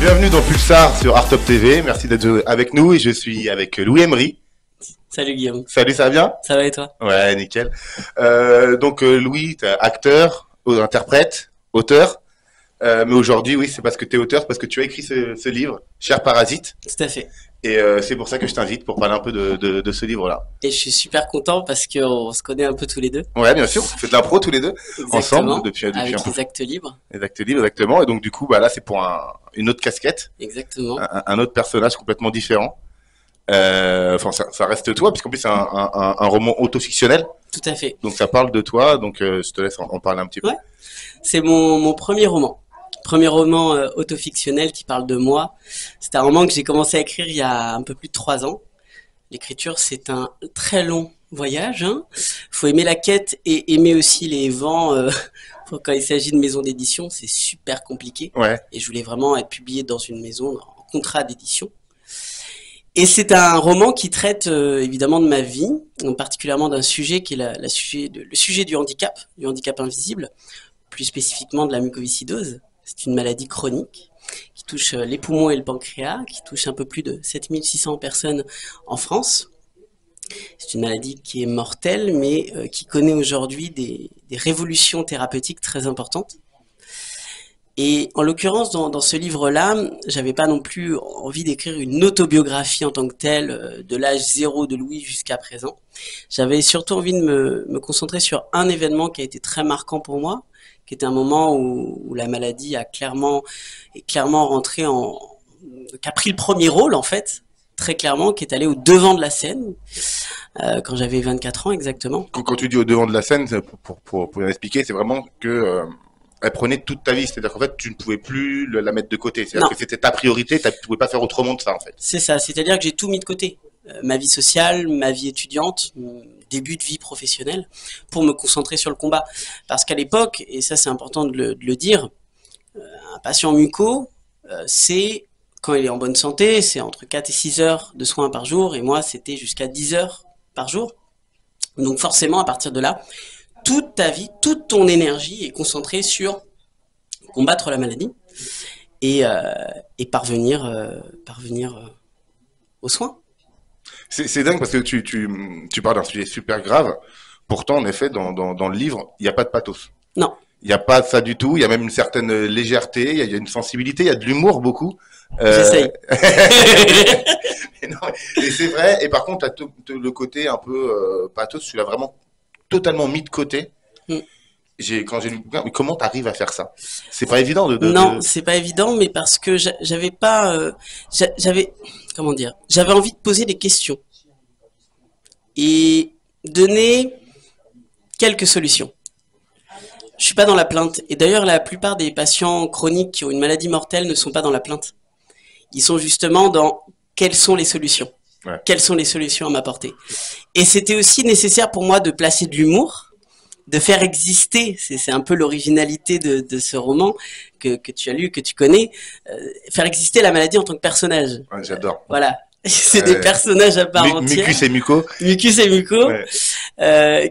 Bienvenue dans Pulsar sur Art Top TV. Merci d'être avec nous et je suis avec Louis Emery. Salut Guillaume. Salut, ça va bien? Ça va et toi? Ouais, nickel. Louis, t'es acteur, interprète, auteur. Mais aujourd'hui, oui, c'est parce que t'es auteur, c'est parce que tu as écrit ce livre, Cher Parasite. Tout à fait. Et c'est pour ça que je t'invite pour parler un peu de ce livre-là. Et je suis super content parce qu'on se connaît un peu tous les deux. Ouais, bien sûr. On fait de l'impro tous les deux. Exactement. Ensemble depuis Avec un peu. les actes libres. Les actes libres, exactement. Et donc du coup, bah là, c'est pour une autre casquette, Exactement. un autre personnage complètement différent. Enfin, ça reste toi, puisqu'en plus c'est un roman autofictionnel. Tout à fait. Donc ça parle de toi. Donc je te laisse en parler un petit peu. Ouais. C'est mon premier roman. Premier roman autofictionnel qui parle de moi. C'est un roman que j'ai commencé à écrire il y a un peu plus de 3 ans. L'écriture, c'est un très long voyage. Hein. Faut aimer la quête et aimer aussi les vents. Quand il s'agit de maison d'édition, c'est super compliqué. Ouais. Et je voulais vraiment être publié dans une maison en contrat d'édition. Et c'est un roman qui traite évidemment de ma vie, particulièrement d'un sujet qui est le sujet du handicap invisible, plus spécifiquement de la mucoviscidose. C'est une maladie chronique qui touche les poumons et le pancréas, qui touche un peu plus de 7600 personnes en France. C'est une maladie qui est mortelle, mais qui connaît aujourd'hui des révolutions thérapeutiques très importantes. Et en l'occurrence, dans ce livre-là, j'avais pas non plus envie d'écrire une autobiographie en tant que telle, de l'âge zéro de Louis jusqu'à présent. J'avais surtout envie de me concentrer sur un événement qui a été très marquant pour moi, qui était un moment où la maladie est clairement rentrée qui a pris le premier rôle en fait, très clairement, qui est allé au devant de la scène, quand j'avais 24 ans exactement. Quand tu dis au devant de la scène, pour bien expliquer, c'est vraiment que elle prenait toute ta vie. C'est-à-dire qu'en fait, tu ne pouvais plus la mettre de côté. C'est-à-dire que c'était ta priorité, tu ne pouvais pas faire autrement de ça en fait. C'est ça, c'est-à-dire que j'ai tout mis de côté. Ma vie sociale, ma vie étudiante, début de vie professionnelle, pour me concentrer sur le combat. Parce qu'à l'époque, et ça c'est important de le dire, un patient muco, c'est, quand il est en bonne santé, c'est entre 4 et 6 heures de soins par jour, et moi c'était jusqu'à 10 heures par jour. Donc forcément, à partir de là, toute ta vie, toute ton énergie est concentrée sur combattre la maladie et parvenir aux soins. C'est dingue parce que tu parles d'un sujet super grave. Pourtant, en effet, dans le livre, il n'y a pas de pathos. Non. Il n'y a pas de ça du tout. Il y a même une certaine légèreté. Il y a une sensibilité. Il y a de l'humour beaucoup. J'essaye. Et c'est vrai. Et par contre, le côté un peu pathos, tu l'as vraiment totalement mis de côté. Quand j'ai lu le bouquin, mais comment t'arrives à faire ça? C'est pas évident Non, c'est pas évident, mais parce que j'avais pas, comment dire, j'avais envie de poser des questions et donner quelques solutions. Je suis pas dans la plainte, et d'ailleurs la plupart des patients chroniques qui ont une maladie mortelle ne sont pas dans la plainte. Ils sont justement dans quelles sont les solutions. Ouais. Quelles sont les solutions à m'apporter. Et c'était aussi nécessaire pour moi de placer de l'humour, de faire exister, c'est un peu l'originalité de ce roman que tu as lu, que tu connais, faire exister la maladie en tant que personnage. Ouais, j'adore. Voilà, c'est des personnages à part entière. Mucus et muco. Mucus et muco,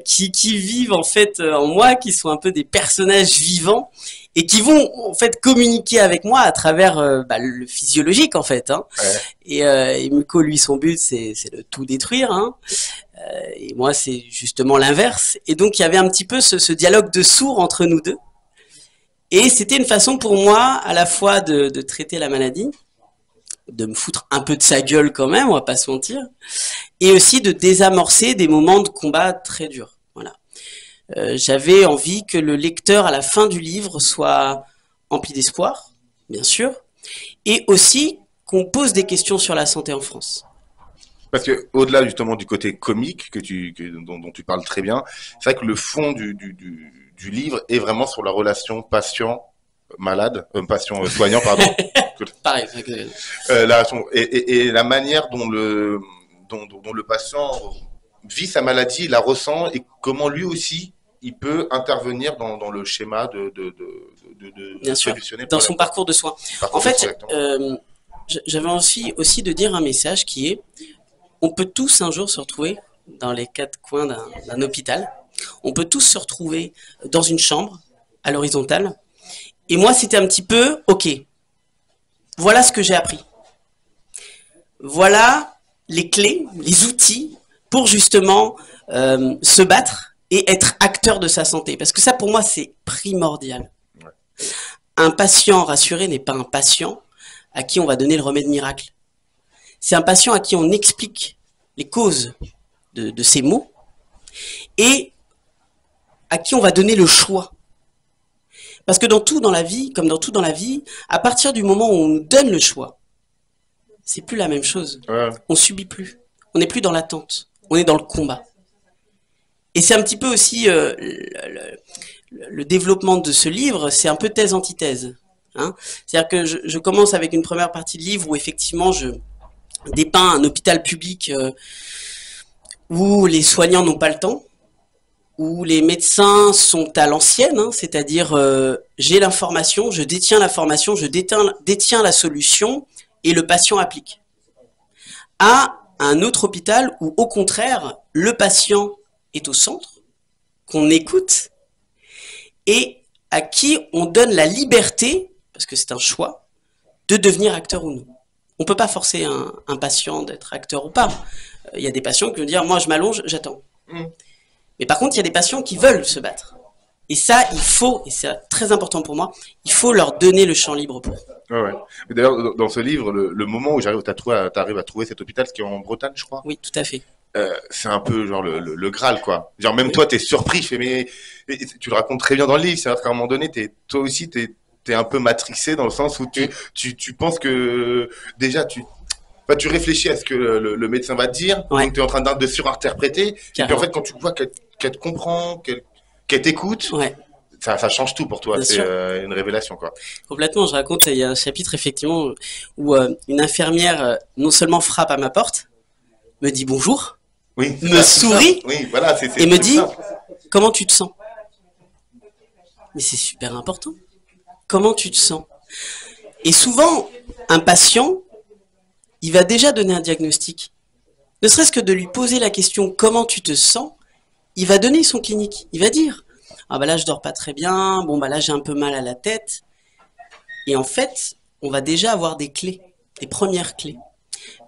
qui vivent en fait en moi, qui sont un peu des personnages vivants et qui vont en fait communiquer avec moi à travers le physiologique en fait. Hein. Ouais. Et Muco, lui, son but c'est de tout détruire. Hein. Et moi, c'est justement l'inverse. Et donc, il y avait un petit peu ce dialogue de sourds entre nous deux. Et c'était une façon pour moi, à la fois de traiter la maladie, de me foutre un peu de sa gueule quand même, on va pas se mentir, et aussi de désamorcer des moments de combat très durs. Voilà. J'avais envie que le lecteur, à la fin du livre, soit empli d'espoir, bien sûr, et aussi qu'on pose des questions sur la santé en France. Parce que au-delà justement du côté comique dont tu parles très bien, c'est vrai que le fond du livre est vraiment sur la relation patient-malade, patient-soignant, pardon. Pareil. Et la manière dont le patient vit sa maladie, la ressent et comment lui aussi il peut intervenir dans le schéma de bien sûr, dans son parcours de soins. En fait, j'avais aussi de dire un message qui est: on peut tous un jour se retrouver dans les 4 coins d'un hôpital. On peut tous se retrouver dans une chambre à l'horizontale. Et moi, c'était un petit peu, ok, voilà ce que j'ai appris. Voilà les clés, les outils pour justement se battre et être acteur de sa santé. Parce que ça, pour moi, c'est primordial. Ouais. Un patient rassuré n'est pas un patient à qui on va donner le remède miracle. C'est un patient à qui on explique les causes de ses maux et à qui on va donner le choix. Parce que dans tout dans la vie, comme dans tout dans la vie, à partir du moment où on nous donne le choix, c'est plus la même chose. Ouais. On subit plus. On n'est plus dans l'attente. On est dans le combat. Et c'est un petit peu aussi le développement de ce livre, c'est un peu thèse-antithèse. Hein. C'est-à-dire que je commence avec une première partie de livre où effectivement je dépeins un hôpital public où les soignants n'ont pas le temps, où les médecins sont à l'ancienne, hein, c'est-à-dire j'ai l'information, je détiens l'information, je détiens la solution et le patient applique. À un autre hôpital où au contraire le patient est au centre, qu'on écoute et à qui on donne la liberté, parce que c'est un choix, de devenir acteur ou non. On ne peut pas forcer un patient d'être acteur ou pas. Il y a des patients qui vont dire « moi je m'allonge, j'attends ». Mais par contre, il y a des patients qui veulent se battre. Et ça, il faut, et c'est très important pour moi, il faut leur donner le champ libre pour. Ouais, ouais. Mais d'ailleurs, dans ce livre, le moment où t'arrives à trouver cet hôpital, ce qui est en Bretagne, je crois. Oui, tout à fait. C'est un peu genre le Graal, quoi. Genre même toi, t'es surpris. Je fais, mais tu le racontes très bien dans le livre. C'est-à-dire qu'à un moment donné, toi aussi, t'es un peu matrixé dans le sens où tu penses que déjà tu réfléchis à ce que le médecin va te dire, donc tu es en train de surinterpréter, et puis en fait quand tu vois qu'elle te comprend, qu'elle t'écoute, ça change tout pour toi, c'est une révélation quoi. Complètement, je raconte, il y a un chapitre effectivement où une infirmière non seulement frappe à ma porte, me dit bonjour, me sourit, voilà, et me dit comment tu te sens. Mais c'est super important. Comment tu te sens? Et souvent, un patient, il va déjà donner un diagnostic. Ne serait-ce que de lui poser la question « Comment tu te sens ?», il va donner son clinique. Il va dire « Ah bah là, je dors pas très bien. Bon bah là, j'ai un peu mal à la tête. » Et en fait, on va déjà avoir des clés, des premières clés.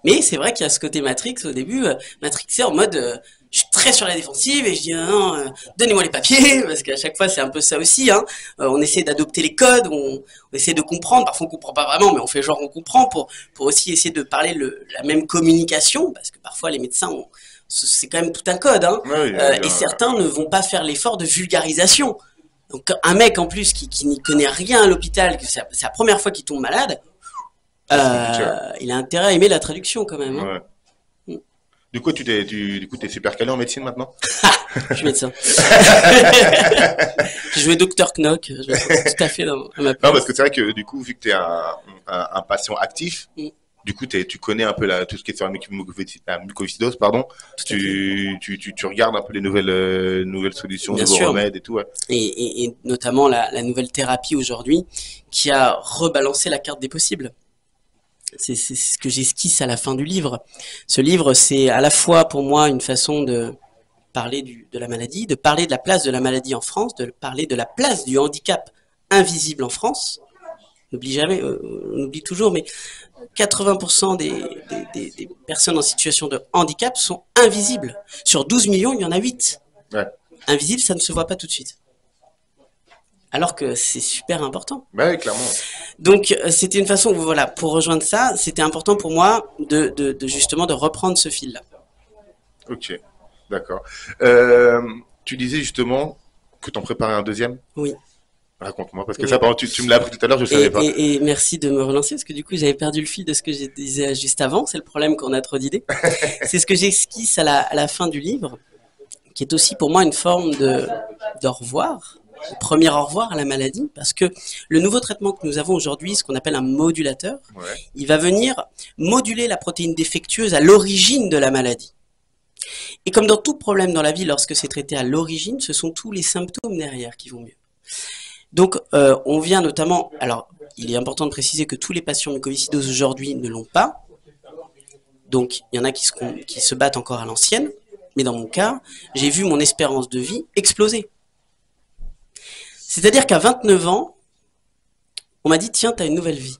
Mais c'est vrai qu'il y a ce côté Matrix au début. Matrix, c'est en mode je suis très sur la défensive et je dis non, donnez-moi les papiers, parce qu'à chaque fois c'est un peu ça aussi. Hein. On essaie d'adopter les codes, on essaie de comprendre. Parfois on comprend pas vraiment, mais on fait genre on comprend pour aussi essayer de parler la même communication, parce que parfois les médecins c'est quand même tout un code. Hein. Et certains ne vont pas faire l'effort de vulgarisation. Donc un mec en plus qui n'y connaît rien à l'hôpital, que c'est la première fois qu'il tombe malade, il a intérêt à aimer la traduction quand même. Hein. Ouais. Du coup, t'es super calé en médecine maintenant? Je suis médecin. J'ai joué Dr Knock, je vais tout à fait dans ma place. Non, parce que c'est vrai que du coup, vu que t'es un patient actif, du coup, tu connais un peu tout ce qui est sur la mucoviscidose, pardon. Tu regardes un peu les nouvelles solutions, nouveaux remèdes et tout. Ouais. Et notamment la nouvelle thérapie aujourd'hui qui a rebalancé la carte des possibles. C'est ce que j'esquisse à la fin du livre. Ce livre, c'est à la fois pour moi une façon de parler de la maladie, de parler de la place de la maladie en France, de parler de la place du handicap invisible en France. On oublie toujours, mais 80% des personnes en situation de handicap sont invisibles. Sur 12 millions, il y en a 8. Ouais. Invisible, ça ne se voit pas tout de suite. Alors que c'est super important. Oui, clairement. Donc, c'était une façon, voilà, pour rejoindre ça, c'était important pour moi justement de reprendre ce fil-là. Ok, d'accord. Tu disais justement que tu en préparais un deuxième? Oui. Raconte-moi, parce que ça, tu me l'as appris tout à l'heure, je ne savais pas. Et merci de me relancer, parce que du coup, j'avais perdu le fil de ce que je disais juste avant. C'est le problème qu'on a trop d'idées. C'est ce que j'esquisse à la fin du livre, qui est aussi pour moi une forme d'au revoir. Premier au revoir à la maladie, parce que le nouveau traitement que nous avons aujourd'hui, ce qu'on appelle un modulateur, il va venir moduler la protéine défectueuse à l'origine de la maladie. Et comme dans tout problème dans la vie, lorsque c'est traité à l'origine, ce sont tous les symptômes derrière qui vont mieux. Donc, on vient notamment... Alors, il est important de préciser que tous les patients mucoviscidoses aujourd'hui ne l'ont pas. Donc, il y en a qui se battent encore à l'ancienne. Mais dans mon cas, j'ai vu mon espérance de vie exploser. C'est-à-dire qu'à 29 ans, on m'a dit, tiens, tu as une nouvelle vie.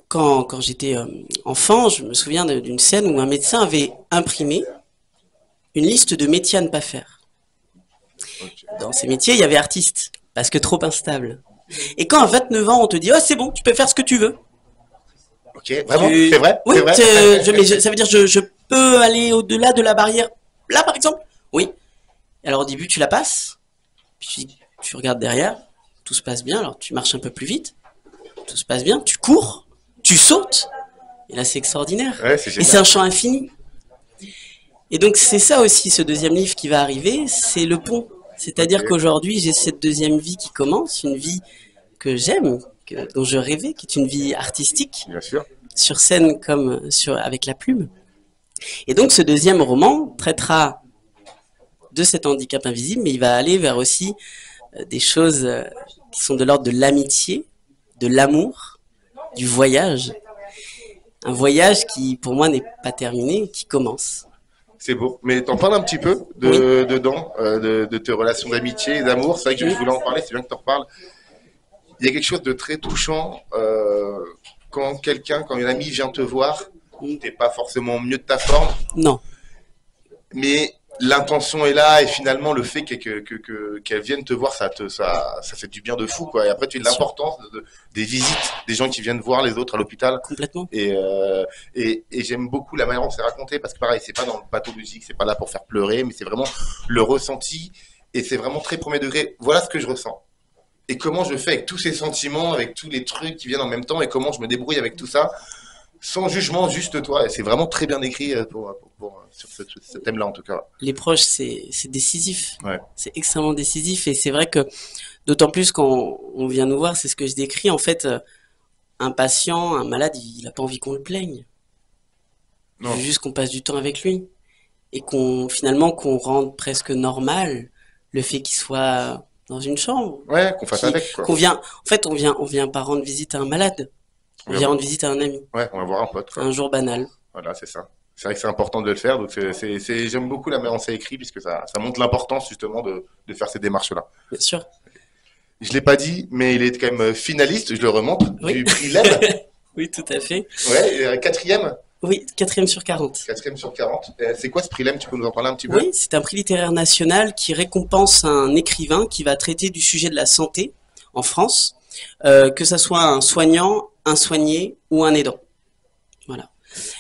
Quand j'étais enfant, je me souviens d'une scène où un médecin avait imprimé une liste de métiers à ne pas faire. Ok. Dans ces métiers, il y avait artiste, parce que trop instable. Et quand à 29 ans, on te dit, oh c'est bon, tu peux faire ce que tu veux. Ok, vraiment, c'est vrai, Oui, c'est vrai. ça veut dire je peux aller au-delà de la barrière. Là, par exemple. Oui. Alors au début, tu la passes, puis tu regardes derrière, tout se passe bien, alors tu marches un peu plus vite, tout se passe bien, tu cours, tu sautes, et là c'est extraordinaire. Ouais, c'est Et c'est génial. un champ infini. Et donc c'est ça aussi, ce deuxième livre qui va arriver, c'est le pont. C'est-à-dire Ok. qu'aujourd'hui, j'ai cette deuxième vie qui commence, une vie que j'aime, dont je rêvais, qui est une vie artistique, Bien sûr. sur scène comme avec la plume. Et donc ce deuxième roman traitera de cet handicap invisible, mais il va aller vers aussi des choses qui sont de l'ordre de l'amitié, de l'amour, du voyage. Un voyage qui, pour moi, n'est pas terminé, qui commence. C'est beau. Mais t'en parles un petit peu Oui. dedans, de tes relations d'amitié et d'amour. C'est vrai que je voulais en parler, c'est bien que tu en reparles. Il y a quelque chose de très touchant quand une amie vient te voir, t'es pas forcément au mieux de ta forme, Non, mais l'intention est là et finalement le fait qu'elle vienne te voir, ça fait du bien de fou, quoi. Et après, tu as l'importance des visites, des gens qui viennent voir les autres à l'hôpital. complètement. Et j'aime beaucoup la manière dont c'est raconté parce que pareil, c'est pas dans le pathologique, c'est pas là pour faire pleurer, mais c'est vraiment le ressenti et c'est vraiment très premier degré. Voilà ce que je ressens. Et comment je fais avec tous ces sentiments, avec tous les trucs qui viennent en même temps et comment je me débrouille avec tout ça, sans jugement, juste toi. Et c'est vraiment très bien écrit sur ce thème-là en tout cas. Les proches, c'est décisif. Ouais. C'est extrêmement décisif. Et c'est vrai que, d'autant plus quand on vient nous voir, c'est ce que je décris, en fait, un patient, un malade, il n'a pas envie qu'on le plaigne. Il Non. veut juste qu'on passe du temps avec lui. Et finalement, qu'on rende presque normal le fait qu'il soit dans une chambre. Ouais, qu'on fasse avec, quoi. En fait, on vient pas rendre visite à un malade. On vient rendre visite à un ami. Ouais, on va voir un pote, quoi. Un jour banal. Voilà, c'est ça. C'est vrai que c'est important de le faire. Donc j'aime beaucoup la manière dont c'est écrit puisque ça montre l'importance justement de faire ces démarches-là. Bien sûr. Je l'ai pas dit, mais il est quand même finaliste, je le remonte, Oui. du prix LEM. Oui, tout à fait. Ouais, quatrième. Oui, 4e sur 40. 4e sur 40. C'est quoi ce prix LEM? Tu peux nous en parler un petit peu? Oui, c'est un prix littéraire national qui récompense un écrivain qui va traiter du sujet de la santé en France, que ça soit un soignant, un soigné ou un aidant. Voilà.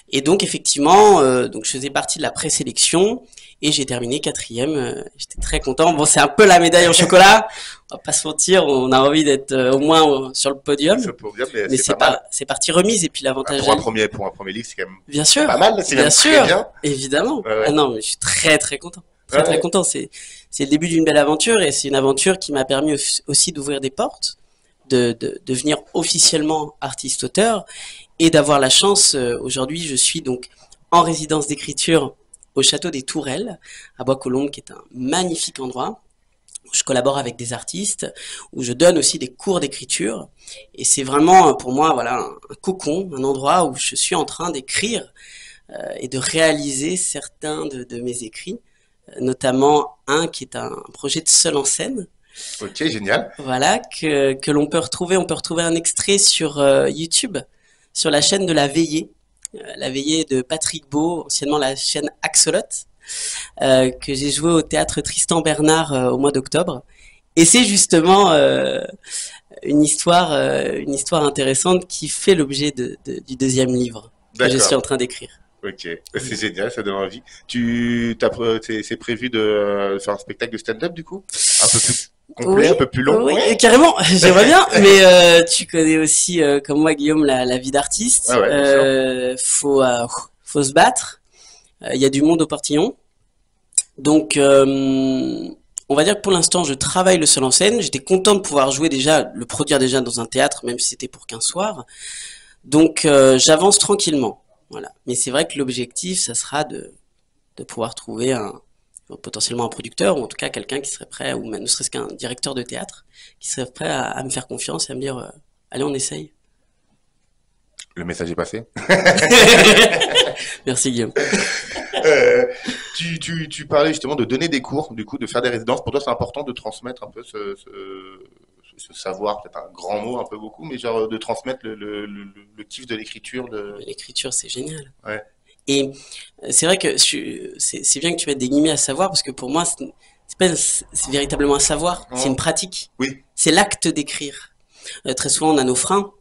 Et donc effectivement, donc je faisais partie de la présélection et j'ai terminé 4e. J'étais très content. Bon, c'est un peu la médaille en chocolat. On va pas se mentir, on a envie d'être au moins sur le podium. C'est pour dire, Mais c'est pas mal. c'est partie remise et puis l'avantage. Pour un premier livre, c'est quand même Bien sûr. pas mal. C'est Bien même sûr. très bien. Évidemment. Ouais, ouais. Ah non, mais je suis très très content. Très content. C'est le début d'une belle aventure et c'est une aventure qui m'a permis aussi d'ouvrir des portes, de devenir officiellement artiste-auteur et d'avoir la chance. Aujourd'hui, je suis donc en résidence d'écriture au château des Tourelles à Bois-Colombes, qui est un magnifique endroit où je collabore avec des artistes, où je donne aussi des cours d'écriture. Et c'est vraiment pour moi voilà un cocon, un endroit où je suis en train d'écrire et de réaliser certains de mes écrits, notamment un qui est un projet de seul en scène. Ok, génial. Voilà, que l'on peut retrouver. On peut retrouver un extrait sur YouTube, sur la chaîne de La Veillée de Patrick Beau, anciennement la chaîne Axolot, que j'ai joué au théâtre Tristan Bernard au mois d'octobre. Et c'est justement une histoire intéressante qui fait l'objet du deuxième livre que je suis en train d'écrire. Ok, c'est génial, ça donne envie. C'est prévu de faire un spectacle de stand-up du coup? Un peu plus complet, Oui, un peu plus long? oui, carrément, j'aimerais bien, mais tu connais aussi, comme moi Guillaume, la vie d'artiste. Ah ouais, Faut se battre. Il y a du monde au portillon. Donc, on va dire que pour l'instant, je travaille le seul en scène. J'étais content de pouvoir le produire déjà dans un théâtre, même si c'était pour qu'un soir. Donc, j'avance tranquillement. Voilà. Mais c'est vrai que l'objectif, ça sera de pouvoir trouver potentiellement un producteur, ou en tout cas quelqu'un qui serait prêt, ou même ne serait-ce qu'un directeur de théâtre, qui serait prêt à me faire confiance et à me dire, allez, on essaye. Le message est passé. Merci Guillaume. Tu parlais justement de donner des cours, du coup, de faire des résidences. Pour toi, c'est important de transmettre un peu ce savoir, peut-être un grand mot, un peu beaucoup, mais genre de transmettre le kiff de l'écriture. L'écriture, c'est génial. Ouais. Et c'est vrai que c'est bien que tu mettes des guillemets à savoir, parce que pour moi, c'est véritablement un savoir, c'est une pratique. Oui. C'est l'acte d'écrire. Très souvent, on a nos freins,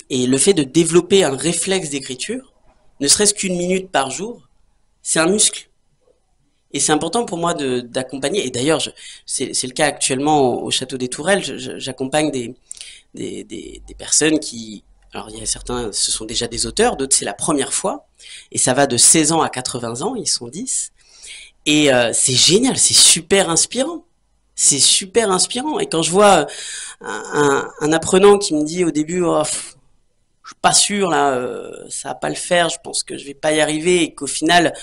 et le fait de développer un réflexe d'écriture, ne serait-ce qu'une minute par jour, c'est un muscle. Et c'est important pour moi d'accompagner, et d'ailleurs, c'est le cas actuellement au Château des Tourelles, j'accompagne des personnes qui... Alors, il y a certains, ce sont déjà des auteurs, d'autres, c'est la première fois, et ça va de 16 ans à 80 ans, ils sont 10, et c'est génial, c'est super inspirant. C'est super inspirant. Et quand je vois un apprenant qui me dit au début, oh, je suis pas sûr là, ça va pas le faire, je pense que je vais pas y arriver, et qu'au final,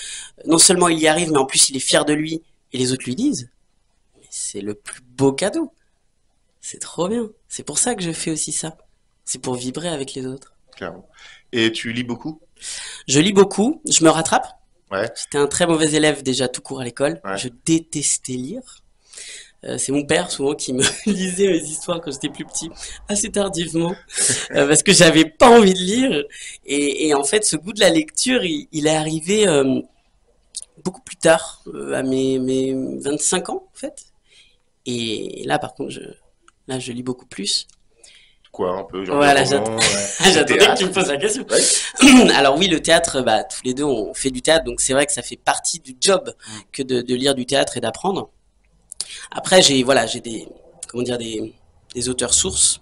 non seulement il y arrive, mais en plus il est fier de lui, et les autres lui disent, mais c'est le plus beau cadeau. C'est trop bien. C'est pour ça que je fais aussi ça. C'est pour vibrer avec les autres. Clairement. Et tu lis beaucoup? Je lis beaucoup, je me rattrape. Ouais. J'étais un très mauvais élève déjà tout court à l'école. Ouais. Je détestais lire. C'est mon père souvent qui me lisait mes histoires quand j'étais plus petit, assez tardivement, parce que j'avais pas envie de lire. Et en fait, ce goût de la lecture, il est arrivé beaucoup plus tard, à mes 25 ans, en fait. Et là, par contre, je lis beaucoup plus. Quoi, un peu, genre Voilà, des romans, j'attendais que tu me poses la question. Ouais. Alors oui, le théâtre, bah, tous les deux, on fait du théâtre, donc c'est vrai que ça fait partie du job que de lire du théâtre et d'apprendre. Après, j'ai des auteurs sources.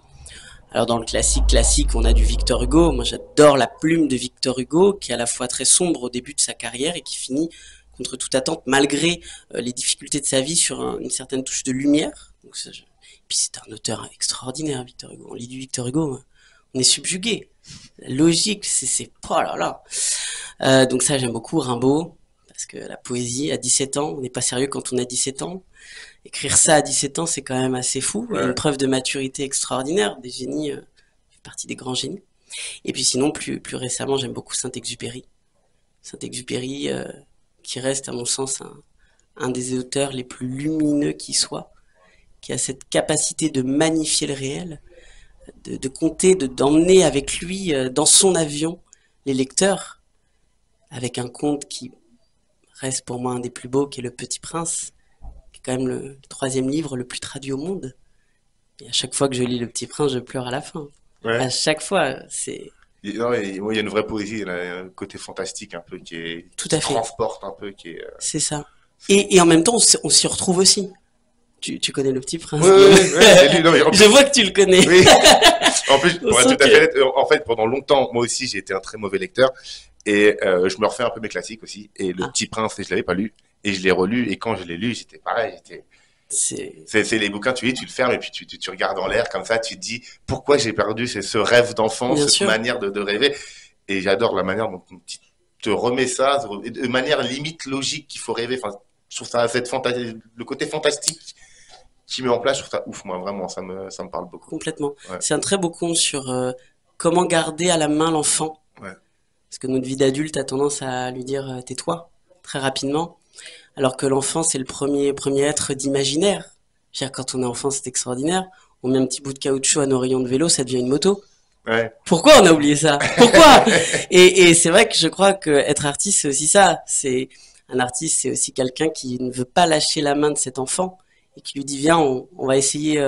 Alors dans le classique, on a du Victor Hugo. Moi, j'adore la plume de Victor Hugo, qui est à la fois très sombre au début de sa carrière et qui finit contre toute attente, malgré les difficultés de sa vie, sur une certaine touche de lumière. Donc puis c'est un auteur extraordinaire, Victor Hugo. On lit du Victor Hugo, on est subjugué. La logique, c'est oh là là. Donc ça, j'aime beaucoup Rimbaud, parce que la poésie, à 17 ans, on n'est pas sérieux quand on a 17 ans. Écrire ça à 17 ans, c'est quand même assez fou. Ouais. Une preuve de maturité extraordinaire. Des génies, fait partie des grands génies. Et puis sinon, plus récemment, j'aime beaucoup Saint-Exupéry. Saint-Exupéry, qui reste, à mon sens, un des auteurs les plus lumineux qui soit, qui a cette capacité de magnifier le réel, de compter, d'emmener avec lui dans son avion les lecteurs, avec un conte qui reste pour moi un des plus beaux, qui est Le Petit Prince, quand même le troisième livre le plus traduit au monde. Et à chaque fois que je lis Le Petit Prince, je pleure à la fin. Ouais. À chaque fois, c'est... Non, il y a une vraie poésie, il y a un côté fantastique un peu qui transporte un peu. C'est ça. Et en même temps, on s'y retrouve aussi. Tu connais Le Petit Prince? Oui, je vois que tu le connais. Oui. En plus, pour être tout à fait honnête, en fait, pendant longtemps, moi aussi, j'ai été un très mauvais lecteur. Et je me refais un peu mes classiques aussi. Et Le Petit Prince, je l'avais pas lu. Et je l'ai relu, et quand je l'ai lu, j'étais pareil. C'est les bouquins, tu lis, tu le fermes, et puis tu regardes en l'air comme ça, tu te dis pourquoi j'ai perdu ce rêve d'enfant, cette manière de rêver. Et j'adore la manière dont tu te remets ça, de manière limite logique qu'il faut rêver. Enfin, je trouve ça le côté fantastique qui met en place, je trouve ça ouf, moi, vraiment, ça me parle beaucoup. Complètement. Ouais. C'est un très beau conte sur comment garder à la main l'enfant. Ouais. Parce que notre vie d'adulte a tendance à lui dire tais-toi très rapidement. Alors que l'enfant, c'est le premier être d'imaginaire. Quand on est enfant, c'est extraordinaire. On met un petit bout de caoutchouc à nos rayons de vélo, ça devient une moto. Ouais. Pourquoi on a oublié ça? Pourquoi? Et c'est vrai que je crois que être artiste, c'est aussi ça. Un artiste, c'est aussi quelqu'un qui ne veut pas lâcher la main de cet enfant et qui lui dit viens, on va essayer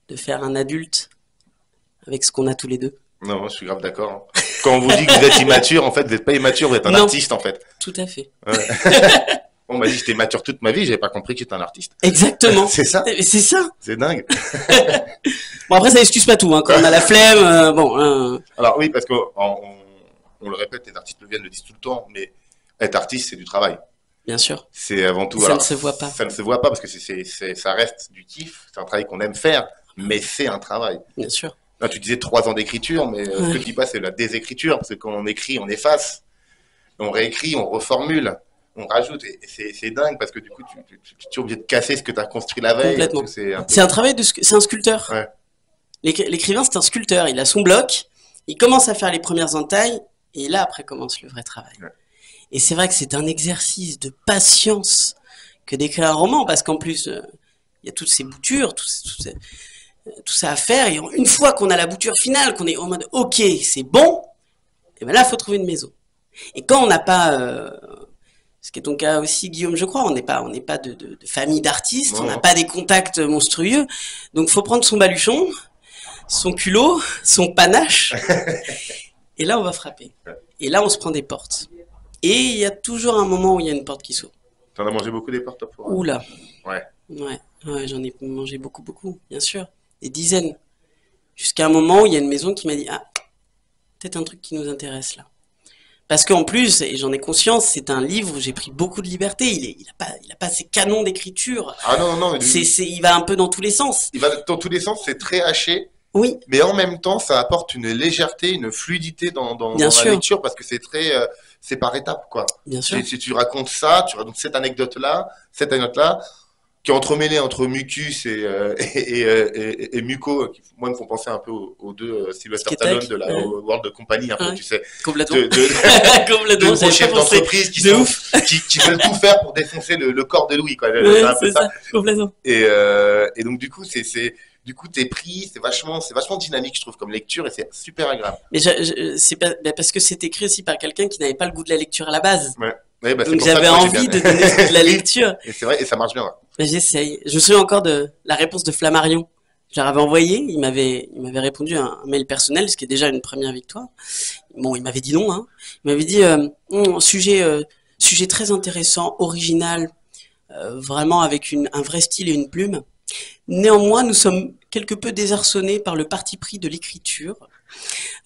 de faire un adulte avec ce qu'on a tous les deux. Non, moi, je suis grave d'accord. Quand on vous dit que vous êtes immature, en fait, vous n'êtes pas immature, vous êtes un artiste, en fait. Tout à fait. Ouais. On m'a dit que j'étais mature toute ma vie, j'avais pas compris que j'étais un artiste. Exactement. C'est ça. C'est ça. C'est dingue. Bon, après, ça excuse pas tout, hein. Quand on a la flemme, Alors oui, parce qu'on le répète, les artistes le disent tout le temps, mais être artiste, c'est du travail. Bien sûr. C'est avant tout. Ça ne se voit pas. Ça ne se voit pas parce que ça reste du kiff, c'est un travail qu'on aime faire, mais c'est un travail. Bien sûr. Là, tu disais 3 ans d'écriture, mais ce que tu dis pas, c'est la désécriture, parce que quand on écrit, on efface, on réécrit, on reformule, on rajoute, et c'est dingue, parce que du coup, tu es obligé de casser ce que tu as construit la veille. Complètement. C'est un travail c'est un sculpteur. Ouais. L'écrivain, c'est un sculpteur, il a son bloc, il commence à faire les premières entailles, et là, après, commence le vrai travail. Ouais. Et c'est vrai que c'est un exercice de patience que d'écrire un roman, parce qu'en plus, il y a toutes ces boutures, tout ça à faire. Et une fois qu'on a la bouture finale, qu'on est en mode ok, c'est bon, et ben là, il faut trouver une maison. Et quand on n'a pas, ce qui est ton cas aussi, Guillaume, je crois, on n'est pas de famille d'artistes, on n'a pas des contacts monstrueux, donc faut prendre son baluchon, son culot, son panache, et là on va frapper. Et là on se prend des portes. Et il y a toujours un moment où il y a une porte qui s'ouvre. T'en as mangé beaucoup des portes pour... Oula. Ouais. Ouais, j'en ai mangé beaucoup, bien sûr. Des dizaines. Jusqu'à un moment où il y a une maison qui m'a dit, ah, peut-être un truc qui nous intéresse là. Parce qu'en plus, et j'en ai conscience, c'est un livre où j'ai pris beaucoup de liberté. Il a pas ces canons d'écriture. Ah non. Il va un peu dans tous les sens. Il va dans tous les sens, c'est très haché. Oui. Mais en même temps, ça apporte une légèreté, une fluidité dans Bien la sûr. lecture parce que c'est très, c'est par étapes, quoi. Bien sûr. Si tu racontes ça, tu racontes cette anecdote-là, qui est entremêlée entre Mucus et Muco, qui, moi, me font penser un peu aux deux Sylvester Stallone de la World Company, un peu, tu sais. Complètement. Complètement. De gros chefs d'entreprise qui veulent tout faire pour défoncer le corps de Louis, quoi. C'est ça, complètement. Et donc, du coup, du coup, t'es pris, c'est vachement dynamique, je trouve, comme lecture, et c'est super agréable. Mais c'est parce que c'est écrit aussi par quelqu'un qui n'avait pas le goût de la lecture à la base. Ouais, bah, donc j'avais envie de donner de la lecture. Et c'est vrai, et ça marche bien. Ouais. Mais j'essaye. Je me souviens encore de la réponse de Flammarion. Je leur avais envoyé, il m'avait répondu un mail personnel, ce qui est déjà une première victoire. Bon, il m'avait dit non, hein. Il m'avait dit sujet très intéressant, original, vraiment avec un vrai style et une plume. Néanmoins, nous sommes quelque peu désarçonnés par le parti pris de l'écriture.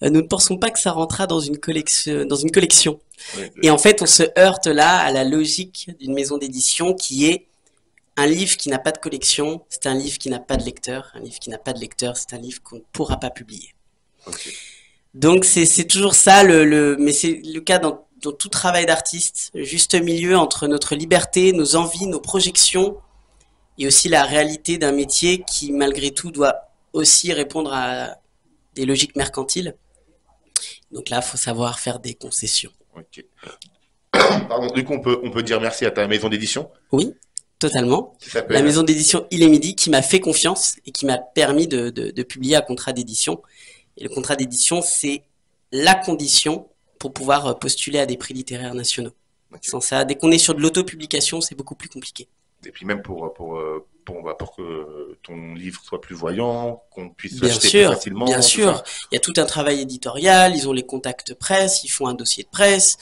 Nous ne pensons pas que ça rentrera dans une collection. Oui, et en fait, on se heurte là à la logique d'une maison d'édition qui est un livre qui n'a pas de collection, c'est un livre qui n'a pas de lecteur. Un livre qui n'a pas de lecteur, c'est un livre qu'on ne pourra pas publier. Okay. Donc c'est toujours ça, mais c'est le cas dans tout travail d'artiste, juste milieu entre notre liberté, nos envies, nos projections, et aussi la réalité d'un métier qui, malgré tout, doit aussi répondre à des logiques mercantiles. Donc là, il faut savoir faire des concessions. Ok. Pardon, du coup, on peut dire merci à ta maison d'édition. Oui, totalement. La maison d'édition Il est Midi qui m'a fait confiance et qui m'a permis de publier un contrat d'édition. Et le contrat d'édition, c'est la condition pour pouvoir postuler à des prix littéraires nationaux. Okay. Sans ça, dès qu'on est sur de l'autopublication, c'est beaucoup plus compliqué. Et puis même pour que ton livre soit plus voyant, qu'on puisse l'acheter plus facilement. Bien sûr, il y a tout un travail éditorial, ils ont les contacts presse, ils font un dossier de presse,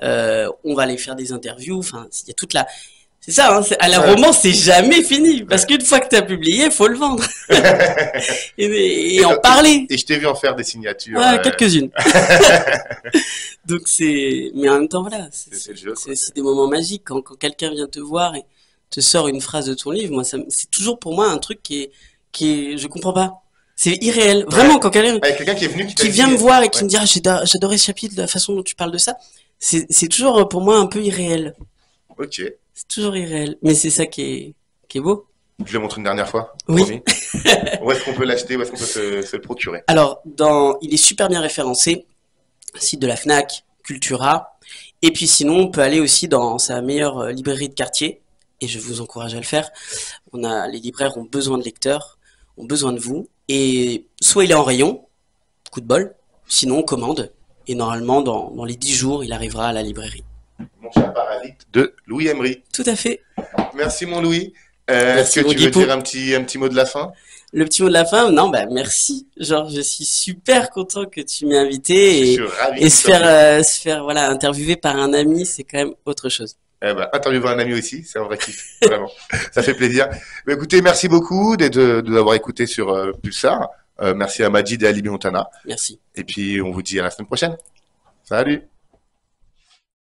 on va aller faire des interviews, enfin, il y a toute la... C'est ça, hein, à la roman, c'est jamais fini, parce qu'une fois que tu as publié, il faut le vendre. et en parler. Et je t'ai vu en faire des signatures. Quelques-unes. Donc mais en même temps, voilà, c'est aussi des moments magiques, quand quelqu'un vient te voir et te sort une phrase de ton livre, moi, c'est toujours pour moi un truc qui est, je comprends pas. C'est irréel. Vraiment, quand quelqu'un qui est venu, qui vient me voir et qui me dit, ah, j'adorais ce chapitre, la façon dont tu parles de ça, c'est toujours pour moi un peu irréel. Ok. C'est toujours irréel. Mais c'est ça qui est beau. Je le montre une dernière fois. Oui. Où est-ce qu'on peut l'acheter? Où est-ce qu'on peut se le procurer? Alors, il est super bien référencé. Site de la Fnac, Cultura. Et puis sinon, on peut aller aussi dans sa meilleure librairie de quartier. Et je vous encourage à le faire. Les libraires ont besoin de lecteurs, ont besoin de vous. Et soit il est en rayon, coup de bol, sinon on commande. Et normalement, dans les 10 jours, il arrivera à la librairie. Mon cher parasite de Louis Emery. Tout à fait. Merci mon Louis. Est-ce que tu veux dire un petit mot de la fin? Le petit mot de la fin, non, merci. Genre, je suis super content que tu m'aies invité. Je suis ravi. Et se faire voilà, interviewer par un ami, c'est quand même autre chose. Interviewer un ami aussi, c'est un vrai kiff, vraiment. Ça fait plaisir. Mais écoutez, merci beaucoup de l'avoir écouté sur Pulsar. Merci à Majid et à Libby Montana. Merci. Et puis, on vous dit à la semaine prochaine. Salut.